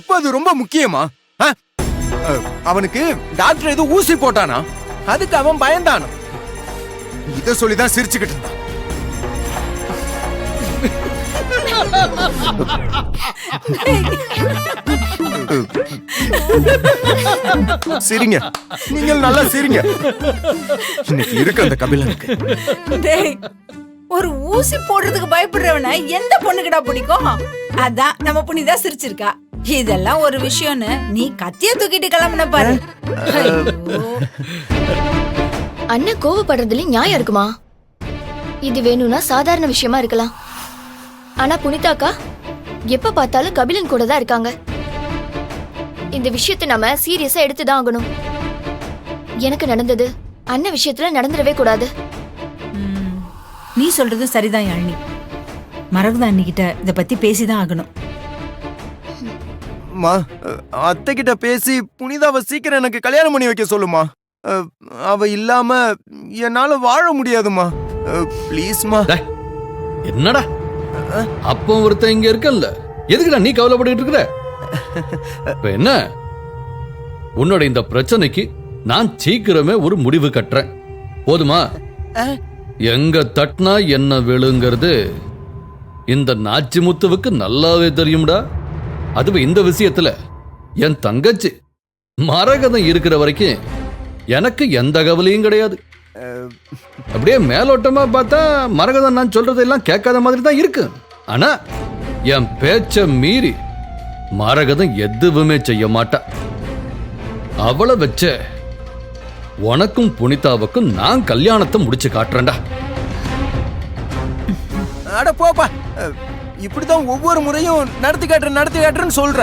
இப்ப அது ரொம்ப முக்கியமா? அவனுக்கு டாக்டர் ஏதோ ஊசி போட்டானா, அதுக்கு அவன் பயந்தானா. இத சொல்லிதான் சிரிச்சுக்கிட்டு இருந்தான். சிரிங்க, நீங்கள் நல்லா சிரிங்க. இன்னைக்கு இருக்கு அந்த கபிலனுக்கு. டேய், ஒரு ஊசி போடுறதுக்கு பயப்படுறவன எந்த பொண்ணுக்குடா பிடிக்கும்? அதான் நம்ம புனிதா சிரிச்சிருக்கா. இதெல்லாம் ஒரு விஷயம்னு நீ கத்திய தூக்கிட்டு கிளம்புன பாரு. அண்ணன் கோவப்படுறதுல நியாயம் இருக்குமா? இது வேணும்னா சாதாரண விஷயமா இருக்கலாம். ஆனா புனிதாக்கா எப்ப பார்த்தாலும் கபிலன் கூட தான் இருக்காங்க. இந்த விஷயத்தை நம்ம சீரியஸா எடுத்துதான் ஆகணும். எனக்கு நடந்தது அண்ணன் விஷயத்துல நடந்துடவே கூடாது. நீ சொல்றது சரிதான் யாழினி. மரகதா அண்ணிக்கிட்ட இத பத்தி பேசிதான் ஆகணும். அத்தை கிட்ட பேசி புனிதாவை சீக்கிரம் எனக்கு கல்யாணம் பண்ணி வைக்க சொல்லுமா. அவ இல்லாம என்னால வாழ முடியாதுமா. ப்ளீஸ்மா. என்னடா அப்போ ஒருத்தன் இங்க இருக்கல்ல, எதுக்குடா நீ கவலைப்பட்டு இருக்கிற? இப்ப என்ன, உன்னோட இந்த பிரச்சனைக்கு நான் சீக்கிரமே ஒரு முடிவு கட்டுறேன். போதுமா? எங்க தட்னா என்ன விழுங்கிறது இந்த நாச்சி முத்துவுக்கு நல்லாவே தெரியும்டா. அதுவும் இந்த விஷயத்துல என் தங்கச்சி மரகதம் இருக்கிற வரைக்கும் எனக்கு எந்த கவலையும் கிடையாது. அப்படியே மேலோட்டமா பார்த்தா மரகதம் நான் சொல்றதெல்லாம் கேட்காத மாதிரி தான் இருக்கு. ஆனா என் பேச்ச மீறி மரகதம் எதுவுமே செய்ய மாட்டா. அவளை வச்ச உனக்கும் புனிதாவுக்கும் நான் கல்யாணத்தை முடிச்சு காட்டுறேன்டா. அட போப்பா, இப்படிதான் ஒவ்வொரு முறையும் நடத்தி காட்டுறேன்னு சொல்ற.